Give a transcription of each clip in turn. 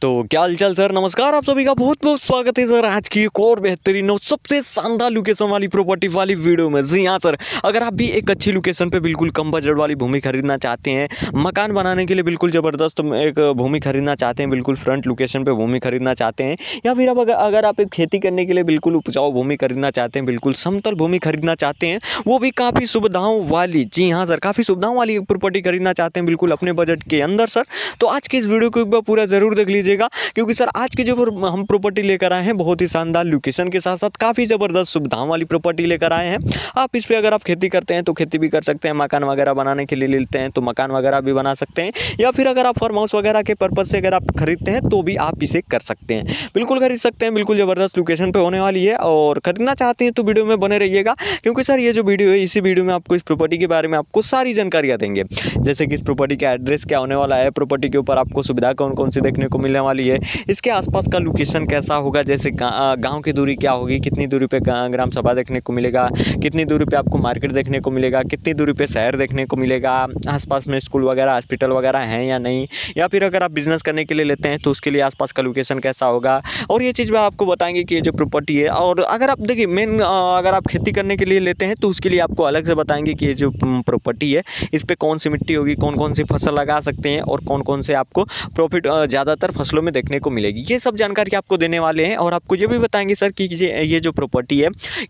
तो क्या हालचाल सर, नमस्कार। आप सभी का बहुत बहुत स्वागत है सर आज की एक और बेहतरीन और सबसे शानदार लोकेशन वाली प्रॉपर्टी वाली वीडियो में। जी हाँ सर, अगर आप भी एक अच्छी लोकेशन पे बिल्कुल कम बजट वाली भूमि खरीदना चाहते हैं, मकान बनाने के लिए बिल्कुल ज़बरदस्त एक भूमि खरीदना चाहते हैं, बिल्कुल फ्रंट लोकेशन पे भूमि खरीदना चाहते हैं, या फिर अब अगर आप एक खेती करने के लिए बिल्कुल उपजाऊ भूमि खरीदना चाहते हैं, बिल्कुल समतल भूमि खरीदना चाहते हैं, वो भी काफ़ी सुविधाओं वाली, जी हाँ सर, काफ़ी सुविधाओं वाली प्रॉपर्टी खरीदना चाहते हैं बिल्कुल अपने बजट के अंदर सर, तो आज की इस वीडियो को एक बार पूरा ज़रूर देख लीजिएगा, क्योंकि सर आज की जो हम प्रॉपर्टी लेकर आए हैं बहुत ही शानदार लोकेशन के साथ साथ काफ़ी ज़बरदस्त सुविधाओं वाली प्रॉपर्टी लेकर आए हैं। आप इस पे अगर आप खेती करते हैं तो खेती भी कर सकते हैं, मकान वगैरह बनाने के लिए लेते हैं तो मकान वगैरह भी बना सकते हैं, या फिर अगर आप फार्म हाउस वगैरह के पर्पज़ से अगर आप खरीदते हैं तो भी आप इसे कर सकते हैं, बिल्कुल खरीद सकते हैं। बिल्कुल ज़बरदस्त लोकेशन पर होने वाली है, और खरीदना चाहते हैं तो वीडियो में बने रहिएगा, क्योंकि सर ये जो वीडियो है इसी वीडियो में आपको इस प्रॉपर्टी के बारे में आपको सारी जानकारियाँ देंगे, जैसे कि इस प्रॉपर्टी का एड्रेस क्या होने वाला है, प्रॉपर्टी के ऊपर आपको सुविधा कौन कौन सी देखने को मिलने वाली है, इसके आसपास का लोकेशन कैसा होगा, जैसे गांव की दूरी क्या होगी, कितनी दूरी पे ग्राम सभा देखने को मिलेगा, कितनी दूरी पे आपको मार्केट देखने को मिलेगा, कितनी दूरी पे शहर देखने को मिलेगा, आसपास में स्कूल वगैरह हॉस्पिटल वगैरह हैं या नहीं, या फिर अगर आप बिजनेस करने के लिए लेते हैं तो उसके लिए आसपास का लोकेशन कैसा होगा, और ये चीज़ मैं आपको बताएंगे कि ये जो प्रॉपर्टी है, और अगर आप देखिए मेन अगर आप खेती करने के लिए लेते हैं तो उसके लिए आपको अलग से बताएंगे कि ये जो प्रॉपर्टी है इस पर कौन सी मिट्टी होगी, कौन कौन सी फसल लगा सकते हैं, और कौन कौन से आपको प्रॉफिट ज़्यादातर फसलों में देखने को मिलेगी, ये सब जानकारी आपको देने वाले हैं। और आपको ये भी बताएंगे सर कि ये जो प्रॉपर्टी है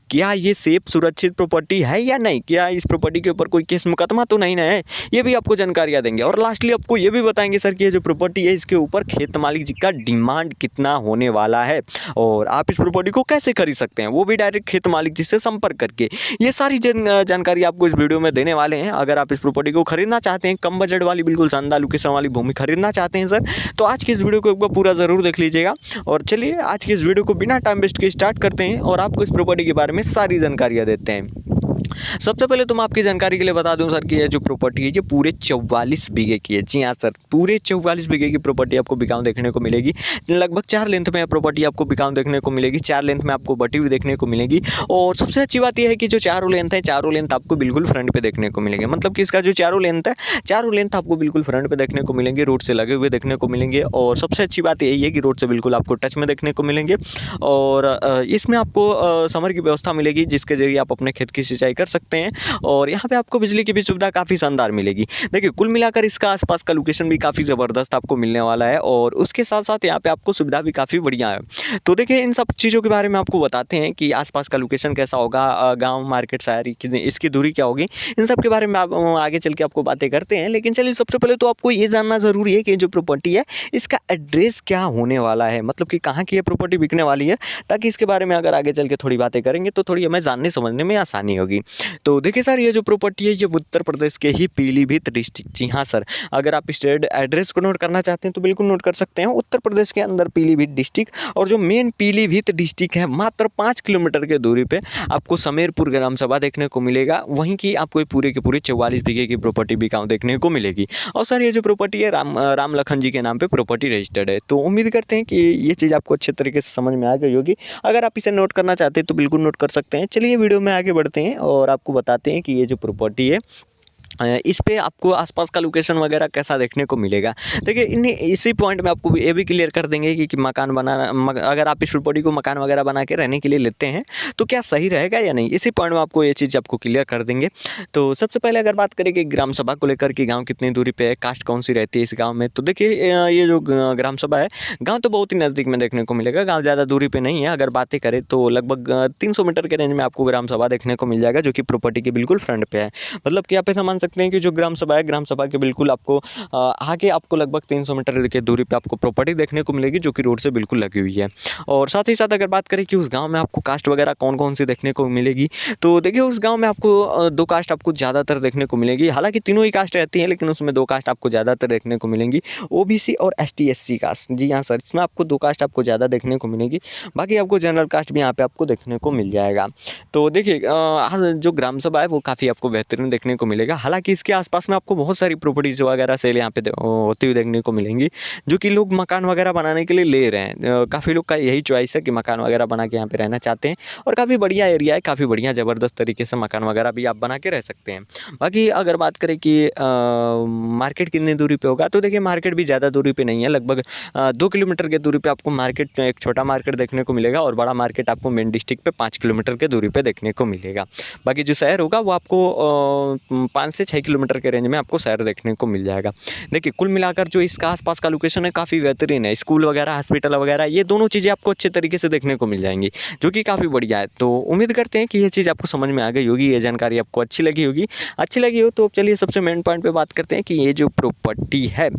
क्या ये सेफ सुरक्षित प्रॉपर्टी है या नहीं, क्या इस प्रॉपर्टी के ऊपर कोई केस मुकदमा तो नहीं ना है, ये भी आपको जानकारियाँ देंगे। और लास्टली आपको ये भी बताएंगे सर कि ये जो प्रॉपर्टी है इसके ऊपर खेत मालिक जी का डिमांड कितना होने वाला है, और आप इस प्रॉपर्टी को कैसे खरीद सकते हैं, वो भी डायरेक्ट खेत मालिक जी से संपर्क करके। ये सारी जानकारी आपको इस वीडियो में देने वाले हैं। अगर आप इस प्रॉपर्टी को खरीदना चाहते हैं, कम बजट वाली बिल्कुल शानदार लोकेशन वाली भूमि खरीदना चाहते हैं सर, तो आज की इस वीडियो को एक बार पूरा ज़रूर देख लीजिएगा। और चलिए आज की इस वीडियो को बिना टाइम वेस्ट के स्टार्ट करते हैं और आपको इस प्रॉपर्टी के बारे में सारी जानकारियाँ देते हैं। सबसे पहले तो मैं आपकी जानकारी के लिए बता दूं सर कि ये जो प्रॉपर्टी है ये पूरे 44 बीघे की है। जी हाँ सर, पूरे 44 बीघे की प्रॉपर्टी आपको बिकाऊ देखने को मिलेगी। लगभग 4 लेंथ में प्रॉपर्टी आपको बिकाऊ देखने को मिलेगी, 4 लेंथ में आपको बटी हुई देखने को मिलेगी। और सबसे अच्छी बात यह है कि जो चारों लेंथ है, चारों लेंथ आपको बिल्कुल फ्रंट पे देखने को मिलेंगे, मतलब कि इसका जो चारों लेंथ है, चारों लेंथ आपको बिल्कुल फ्रंट पे देखने को मिलेंगे, रोड से लगे हुए देखने को मिलेंगे। और सबसे अच्छी बात यही है कि रोड से बिल्कुल आपको टच में देखने को मिलेंगे, और इसमें आपको समर की व्यवस्था मिलेगी जिसके जरिए आप अपने खेत की सिंचाई कर सकते हैं, और यहाँ पे आपको बिजली की भी सुविधा काफ़ी शानदार मिलेगी। देखिए कुल मिलाकर इसका आसपास का लोकेशन भी काफ़ी ज़बरदस्त आपको मिलने वाला है, और उसके साथ साथ यहाँ पे आपको सुविधा भी काफ़ी बढ़िया है। तो देखिए इन सब चीज़ों के बारे में आपको बताते हैं कि आसपास का लोकेशन कैसा होगा, गांव मार्केट शहर इसकी दूरी क्या होगी, इन सब के बारे में आप आगे चल के आपको बातें करते हैं। लेकिन चलिए सबसे पहले तो आपको ये जानना ज़रूरी है कि जो प्रॉपर्टी है इसका एड्रेस क्या होने वाला है, मतलब कि कहाँ की ये प्रॉपर्टी बिकने वाली है, ताकि इसके बारे में अगर आगे चल के थोड़ी बातें करेंगे तो थोड़ी हमें जानने समझने में आसानी होगी। तो देखिए सर ये जो प्रॉपर्टी है ये उत्तर प्रदेश के ही पीलीभीत डिस्ट्रिक्ट, जी हाँ सर, अगर आप इस एड्रेस को नोट करना चाहते हैं तो बिल्कुल नोट कर सकते हैं। उत्तर प्रदेश के अंदर पीलीभीत डिस्ट्रिक्ट, और जो मेन पीलीभीत डिस्ट्रिक्ट है मात्र 5 किलोमीटर के दूरी पे आपको समेरपुर ग्राम सभा देखने को मिलेगा, वहीं की आपको पूरे के पूरे 44 बीघे की प्रॉपर्टी बिकाऊ देखने को मिलेगी। और सर ये जो प्रॉपर्टी है राम लखन जी के नाम पे प्रॉपर्टी रजिस्टर्ड है। तो उम्मीद करते हैं कि ये चीज़ आपको अच्छे तरीके से समझ में आ गई होगी। अगर आप इसे नोट करना चाहते हैं तो बिल्कुल नोट कर सकते हैं। चलिए वीडियो में आगे बढ़ते हैं और आपको बताते हैं कि ये जो प्रॉपर्टी है इस पे आपको आसपास का लोकेशन वगैरह कैसा देखने को मिलेगा। देखिए इसी पॉइंट में आपको ये भी क्लियर कर देंगे कि मकान बनाना, अगर आप इस प्रॉपर्टी को मकान वगैरह बना के रहने के लिए लेते हैं तो क्या सही रहेगा या नहीं, इसी पॉइंट में आपको ये चीज़ आपको क्लियर कर देंगे। तो सबसे पहले अगर बात करें कि ग्राम सभा को लेकर कि गाँव कितनी दूरी पर है, कास्ट कौन सी रहती है इस गाँव में, तो देखिए ये जो ग्राम सभा है, गाँव तो बहुत ही नज़दीक में देखने को मिलेगा, गाँव ज़्यादा दूरी पर नहीं है। अगर बातें करें तो लगभग 300 मीटर के रेंज में आपको ग्राम सभा देखने को मिल जाएगा, जो कि प्रॉपर्टी के बिल्कुल फ्रंट पे है। मतलब कि आप ऐसा मान सकते हैं कि जो ग्राम सभा है, ग्राम सभा के बिल्कुल आपको आगे आपको लगभग 300 मीटर की दूरी पे आपको प्रॉपर्टी देखने को मिलेगी, जो कि रोड से बिल्कुल लगी हुई है। और साथ ही साथ अगर बात करें कि उस गांव में आपको कास्ट वगैरह कौन कौन सी देखने को मिलेगी, तो देखिए उस गांव में आपको 2 कास्ट आपको ज़्यादातर देखने को मिलेगी। हालांकि तीनों ही कास्ट रहती हैं, लेकिन उसमें 2 कास्ट आपको ज़्यादातर देखने को मिलेंगी, ओबीसी और एसटी एससी कास्ट। जी हाँ सर, इसमें आपको 2 कास्ट आपको ज़्यादा देखने को मिलेगी, बाकी आपको जनरल कास्ट भी यहाँ पे आपको देखने को मिल जाएगा। तो देखिए जो ग्राम सभा है वो काफ़ी आपको बेहतरीन देखने को मिलेगा। हालांकि इसके आसपास में आपको बहुत सारी प्रॉपर्टीज़ वगैरह सेल यहाँ पे होती हुई देखने को मिलेंगी, जो कि लोग मकान वगैरह बनाने के लिए ले रहे हैं। काफ़ी लोग का यही चॉइस है कि मकान वगैरह बना के यहाँ पे रहना चाहते हैं, और काफ़ी बढ़िया एरिया है, काफ़ी बढ़िया ज़बरदस्त तरीके से मकान वगैरह भी आप बना के रह सकते हैं। बाकी अगर बात करें कि मार्केट कितनी दूरी पे होगा, तो देखिए मार्केट भी ज़्यादा दूरी पे नहीं है, लगभग 2 किलोमीटर की दूरी पे आपको मार्केट, एक छोटा मार्केट देखने को मिलेगा, और बड़ा मार्केट आपको मेन डिस्ट्रिक्ट पे 5 किलोमीटर की दूरी पे देखने को मिलेगा। बाकी जो शहर होगा वो आपको 5 से 6 किलोमीटर के रेंज में आपको शहर देखने को मिल जाएगा। देखिए कुल मिलाकर जो इसका आसपास का लोकेशन है काफ़ी बेहतरीन है, स्कूल वगैरह, हॉस्पिटल वगैरह, ये दोनों चीज़ें आपको अच्छे तरीके से देखने को मिल जाएंगी, जो कि काफ़ी बढ़िया है। तो उम्मीद करते हैं कि ये चीज़ आपको समझ में आ गई होगी, ये जानकारी आपको अच्छी लगी होगी। अच्छी लगी हो तो चलिए सबसे मेन पॉइंट पे बात करते हैं कि ये जो प्रॉपर्टी है,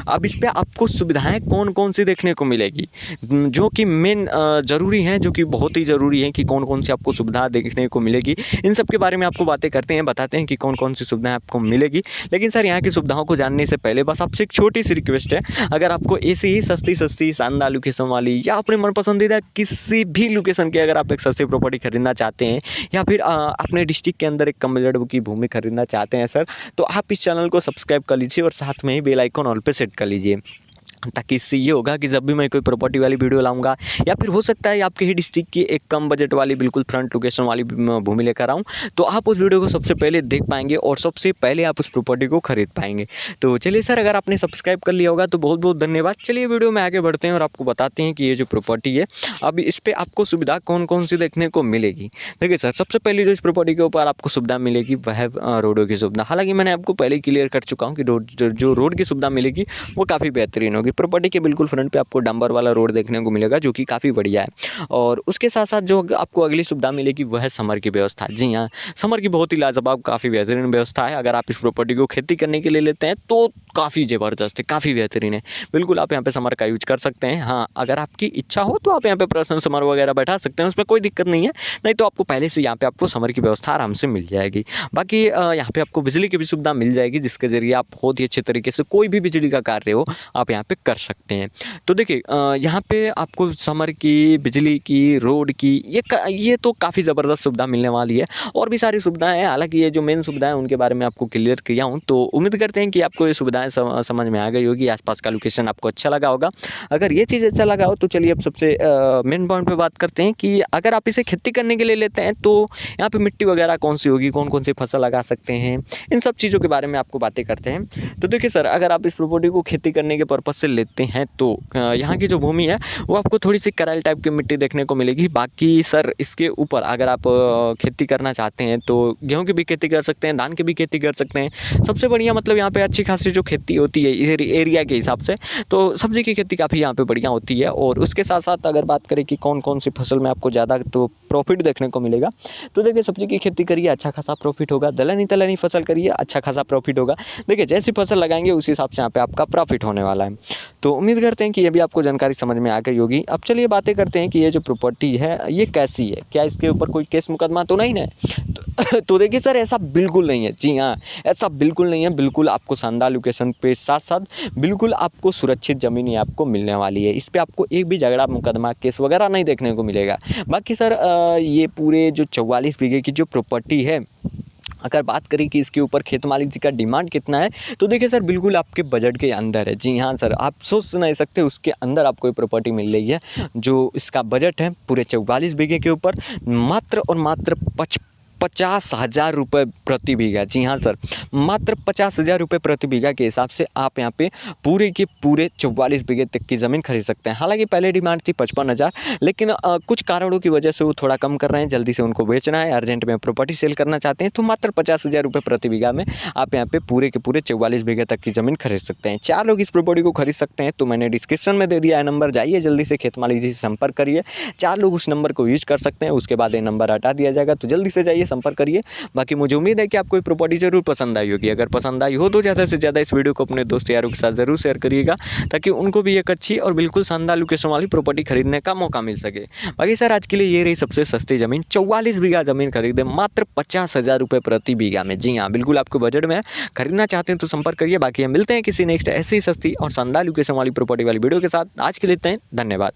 अब इस पे आपको सुविधाएं कौन कौन सी देखने को मिलेगी, जो कि मेन ज़रूरी हैं, जो कि बहुत ही ज़रूरी है कि कौन कौन सी आपको सुविधा देखने को मिलेगी। इन सब के बारे में आपको बातें करते हैं, बताते हैं कि कौन कौन सी सुविधाएं आपको मिलेगी। लेकिन सर यहाँ की सुविधाओं को जानने से पहले बस आपसे एक छोटी सी रिक्वेस्ट है, अगर आपको ऐसी ही सस्ती शानदार लोकेशन वाली या अपने मन पसंदीदा किसी भी लोकेशन की अगर आप एक सस्ती प्रॉपर्टी खरीदना चाहते हैं, या फिर अपने डिस्ट्रिक्ट के अंदर एक कम बजट की भूमि खरीदना चाहते हैं सर, तो आप इस चैनल को सब्सक्राइब कर लीजिए और साथ में ही बेल आइकन ऑल पे सेट कर लीजिए, ताकि इससे ये होगा कि जब भी मैं कोई प्रॉपर्टी वाली वीडियो लाऊंगा, या फिर हो सकता है आपके ही डिस्ट्रिक्ट की एक कम बजट वाली बिल्कुल फ्रंट लोकेशन वाली भूमि लेकर आऊँ, तो आप उस वीडियो को सबसे पहले देख पाएंगे और सबसे पहले आप उस प्रॉपर्टी को खरीद पाएंगे। तो चलिए सर, अगर आपने सब्सक्राइब कर लिया होगा तो बहुत बहुत धन्यवाद। चलिए वीडियो में आगे बढ़ते हैं और आपको बताते हैं कि ये जो प्रॉपर्टी है, अब इस पर आपको सुविधा कौन कौन सी देखने को मिलेगी। देखिए सर, सबसे पहले जो इस प्रॉपर्टी के ऊपर आपको सुविधा मिलेगी वह है रोडों की सुविधा। हालांकि मैंने आपको पहले क्लियर कर चुका हूँ कि जो रोड की सुविधा मिलेगी वो काफ़ी बेहतरीन होगी। प्रॉपर्टी के बिल्कुल फ्रंट पे आपको डंबर वाला रोड देखने को मिलेगा, जो कि काफ़ी बढ़िया है। और उसके साथ साथ जो आपको अगली सुविधा मिलेगी वह है समर की व्यवस्था। जी हाँ, समर की बहुत ही लाजवाब काफ़ी बेहतरीन व्यवस्था है। अगर आप इस प्रॉपर्टी को खेती करने के लिए लेते हैं तो काफ़ी ज़बरदस्त है, काफ़ी बेहतरीन है। बिल्कुल आप यहाँ पे समर का यूज कर सकते हैं। हाँ, अगर आपकी इच्छा हो तो आप यहाँ पे पर्सनल समर वगैरह बैठा सकते हैं, उसमें कोई दिक्कत नहीं है। नहीं तो आपको पहले से यहाँ पे आपको समर की व्यवस्था आराम से मिल जाएगी। बाकी यहाँ पे आपको बिजली की भी सुविधा मिल जाएगी, जिसके ज़रिए आप बहुत ही अच्छे तरीके से कोई भी बिजली का कार्य हो आप यहाँ पे कर सकते हैं। तो देखिए यहाँ पे आपको समर की, बिजली की, रोड की, ये तो काफ़ी ज़बरदस्त सुविधा मिलने वाली है। और भी सारी सुविधाएं हैं, हालांकि ये जो मेन सुविधाएं उनके बारे में आपको क्लियर किया हूँ। तो उम्मीद करते हैं कि आपको ये सुविधाएं समझ में आ गई होगी, आसपास का लोकेशन आपको अच्छा लगा होगा। अगर ये चीज़ अच्छा लगा हो तो चलिए अब सबसे मेन पॉइंट पे बात करते हैं कि अगर आप इसे खेती करने के लिए लेते हैं तो यहाँ पे मिट्टी वगैरह कौन सी होगी, कौन कौन सी फसल लगा सकते हैं, इन सब चीज़ों के बारे में आपको बातें करते हैं। तो देखिए सर, अगर आप इस प्रॉपर्टी को खेती करने के पर्पज़ से लेते हैं तो यहाँ की जो भूमि है वो आपको थोड़ी सी कराल टाइप की मिट्टी देखने को मिलेगी। बाकी सर इसके ऊपर अगर आप खेती करना चाहते हैं तो गेहूं की भी खेती कर सकते हैं, धान की भी खेती कर सकते हैं। सबसे बढ़िया मतलब यहाँ पे अच्छी खासी जो खेती होती है एरिया के हिसाब से, तो सब्जी की खेती काफ़ी यहाँ पे बढ़िया होती है। और उसके साथ साथ अगर बात करें कि कौन कौन सी फसल में आपको ज़्यादा तो प्रॉफिट देखने को मिलेगा, तो देखिए सब्जी की खेती करिए, अच्छा खासा प्रॉफिट होगा। दलहनी फसल करिए, अच्छा खासा प्रॉफिट होगा। देखिए जैसी फसल लगाएंगे उस हिसाब से यहाँ पे आपका प्रॉफिट होने वाला है। तो उम्मीद करते हैं कि ये भी आपको जानकारी समझ में आ गई होगी। अब चलिए बातें करते हैं कि ये जो प्रॉपर्टी है ये कैसी है, क्या इसके ऊपर कोई केस मुकदमा तो नहीं है। तो देखिए सर, ऐसा बिल्कुल नहीं है। जी हाँ, ऐसा बिल्कुल नहीं है। बिल्कुल आपको शानदार लोकेशन पे साथ साथ बिल्कुल आपको सुरक्षित ज़मीन ही आपको मिलने वाली है। इस पर आपको एक भी झगड़ा मुकदमा केस वगैरह नहीं देखने को मिलेगा। बाकी सर ये पूरे जो 44 बीघे की जो प्रॉपर्टी है, अगर बात करें कि इसके ऊपर खेत मालिक जी का डिमांड कितना है, तो देखिए सर बिल्कुल आपके बजट के अंदर है। जी हाँ सर, आप सोच नहीं सकते उसके अंदर आपको ये प्रॉपर्टी मिल रही है। जो इसका बजट है पूरे 44 बीघे के ऊपर मात्र और मात्र 50,000 रुपये प्रति बीघा। जी हाँ सर, मात्र 50,000 रुपये प्रति बीघा के हिसाब से आप यहाँ पे पूरे के पूरे 44 बीघे तक की ज़मीन खरीद सकते हैं। हालांकि पहले डिमांड थी 55,000, लेकिन कुछ कारणों की वजह से वो थोड़ा कम कर रहे हैं, जल्दी से उनको बेचना है, अर्जेंट में प्रॉपर्टी सेल करना चाहते हैं। तो मात्र 50,000 रुपये प्रति बीघा में आप यहाँ पे पूरे के पूरे 44 बीघे तक की ज़मीन खरीद सकते हैं। 4 लोग इस प्रॉपर्टी को खरीद सकते हैं। तो मैंने डिस्क्रिप्शन में दे दिया है नंबर, जाइए जल्दी से खेत मालिक जी से संपर्क करिए। 4 लोग उस नंबर को यूज कर सकते हैं, उसके बाद ये नंबर हटा दिया जाएगा। तो जल्दी से जाइए, संपर्क करिए। बाकी मुझे उम्मीद है कि आपको ये प्रॉपर्टी जरूर पसंद आई होगी। अगर पसंद आई हो तो ज़्यादा से ज़्यादा इस वीडियो को अपने दोस्त यारों के साथ ज़रूर शेयर करिएगा, ताकि उनको भी एक अच्छी और बिल्कुल शानदार लोकेशन वाली प्रॉपर्टी खरीदने का मौका मिल सके। बाकी सर आज के लिए ये रही सबसे सस्ती ज़मीन, 44 बीघा ज़मीन खरीदे मात्र 50,000 रुपये प्रति बीघा में। जी हाँ, बिल्कुल आपको बजट में खरीदना चाहते हैं तो संपर्क करिए। बाकी हम मिलते हैं किसी नेक्स्ट ऐसी सस्ती और शानदार लोकेशन वाली प्रॉपर्टी वाली वीडियो के साथ। आज के लिए इतना ही, धन्यवाद।